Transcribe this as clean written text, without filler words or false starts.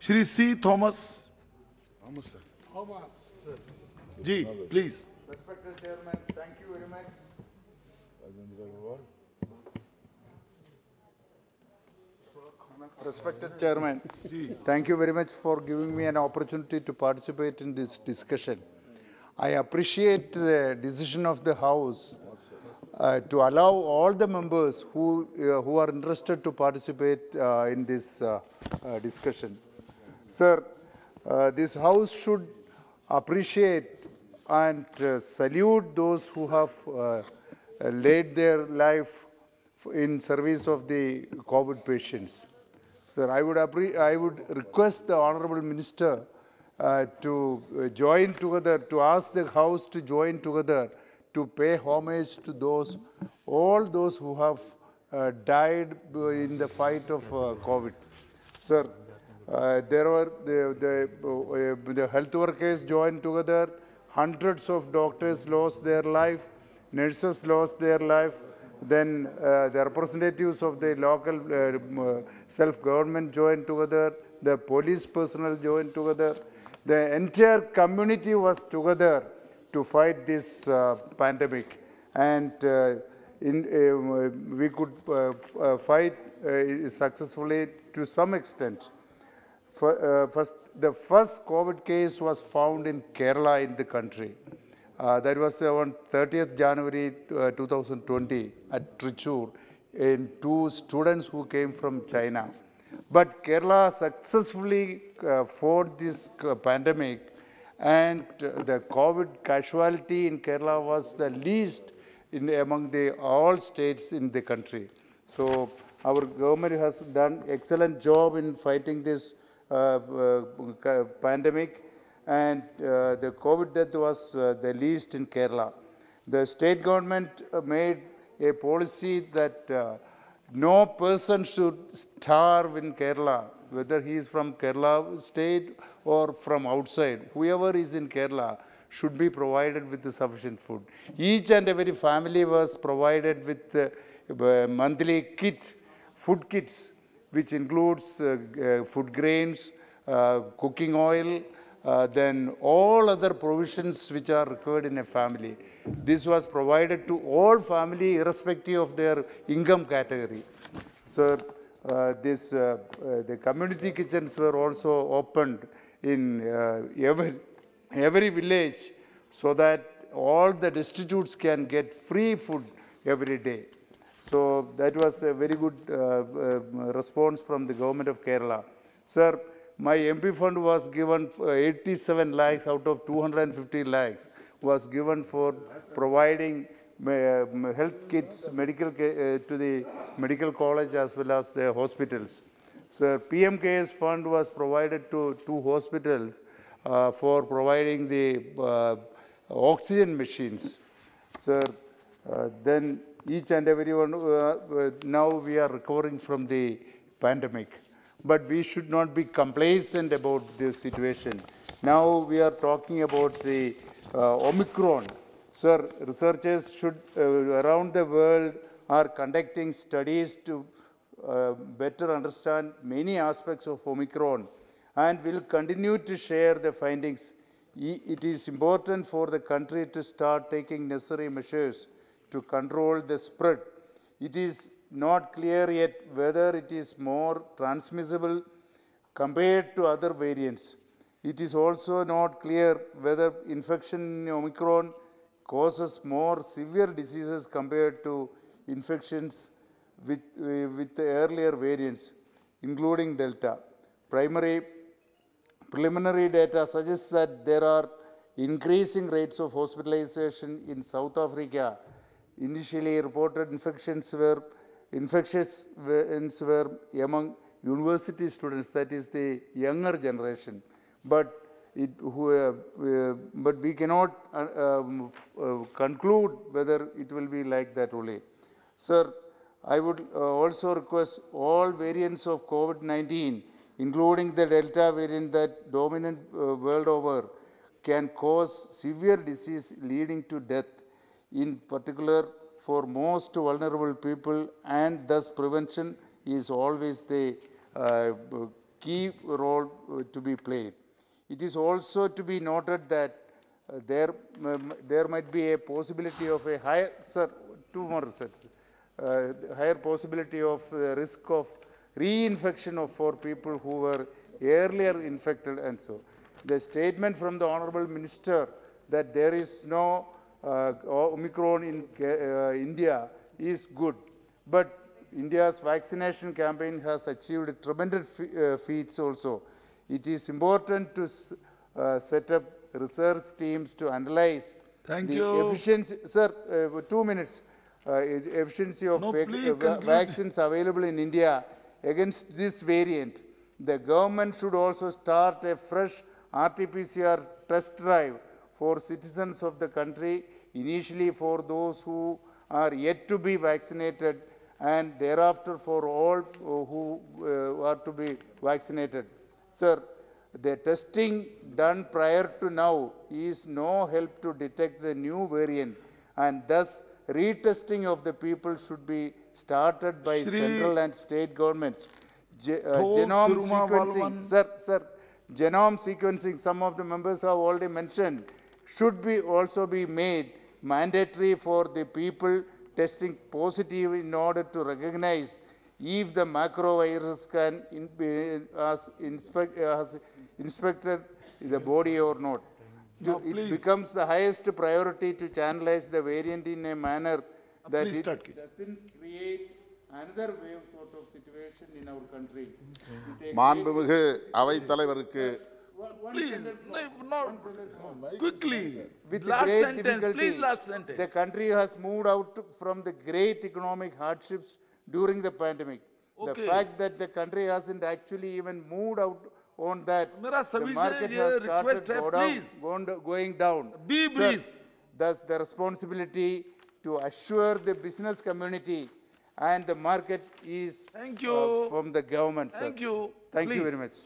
Shri C. Thomas. Thomas, sir. Ji, please. Respected Chairman, thank you very much. Respected Chairman, thank you very much for giving me an opportunity to participate in this discussion. I appreciate the decision of the House to allow all the members who are interested to participate in this discussion. Sir, this House should appreciate and salute those who have laid their life in service of the COVID patients. Sir, I would request the Honorable Minister to join together, to ask the House to join together to pay homage to all those who have died in the fight of COVID. Sir, there were the health workers joined together, hundreds of doctors lost their life, nurses lost their life, then the representatives of the local self-government joined together, the police personnel joined together, the entire community was together to fight this pandemic. And we could fight successfully to some extent. The first COVID case was found in Kerala in the country. That was on 30th January 2020 at Trichur in 2 students who came from China. But Kerala successfully fought this pandemic, and the COVID casualty in Kerala was the least among all states in the country. So our government has done excellent job in fighting this pandemic, and the COVID death was the least in Kerala. The state government made a policy that no person should starve in Kerala, whether he is from Kerala state or from outside. Whoever is in Kerala should be provided with sufficient food. Each and every family was provided with monthly food kits, which includes food grains, cooking oil, then all other provisions which are required in a family. This was provided to all family irrespective of their income category. Sir, the community kitchens were also opened in every village so that all the destitutes can get free food every day. So that was a very good response from the government of Kerala. Sir, my MP fund was given 87 lakhs out of 250 lakhs was given for providing health kits to the medical college as well as the hospitals. So PM CARES fund was provided to 2 hospitals for providing the oxygen machines. Sir, then each and everyone, now we are recovering from the pandemic. But we should not be complacent about this situation. Now we are talking about the Omicron. Sir, researchers around the world are conducting studies to better understand many aspects of Omicron and will continue to share the findings. It is important for the country to start taking necessary measures to control the spread. It is not clear yet whether it is more transmissible compared to other variants. It is also not clear whether infection in Omicron causes more severe diseases compared to infections with the earlier variants, including Delta. Preliminary data suggests that there are increasing rates of hospitalization in South Africa. Initially reported infections were among university students, that is the younger generation. But we cannot conclude whether it will be like that only. Sir, I would also request all variants of COVID-19, including the Delta variant that dominant world over, can cause severe disease leading to death, in particular for most vulnerable people, and thus prevention is always the key role to be played. It is also to be noted that there might be a possibility of a higher, sir, two more, sir, higher possibility of risk of reinfection for people who were earlier infected and so. The statement from the Honorable Minister that there is no Omicron in India is good, but India's vaccination campaign has achieved tremendous feats also. It is important to set up research teams to analyze Thank the you. efficiency, sir, 2 minutes, efficiency of No, please conclude. vaccines available in India against this variant. The government should also start a fresh RT-PCR test drive for citizens of the country, initially for those who are yet to be vaccinated and thereafter for all who are to be vaccinated. Sir, the testing done prior to now is no help to detect the new variant, and thus retesting of the people should be started by Shri central and state governments. Thol Genome Thiruma sequencing, Valvan. sir, genome sequencing, some of the members have already mentioned, should be also be made mandatory for the people testing positive in order to recognize if the macrovirus can has inspected the body or not. Now, It please. becomes the highest priority to channelize the variant in a manner that please it start, Keith. doesn't create another wave sort of situation in our country. With a மாண்புமிகு அவைத் தலைவருக்கு Please, not quickly. With Last great sentence, difficulty, please, last sentence. the country has moved out from the great economic hardships during the pandemic. The Okay. fact that the country hasn't actually even moved out on that, मेरा the सभी से market ये has request started है, please. going down. Be Sir, brief. thus the responsibility to assure the business community and the market is Thank you. from the government, sir. Thank you. Thank you Please. very much.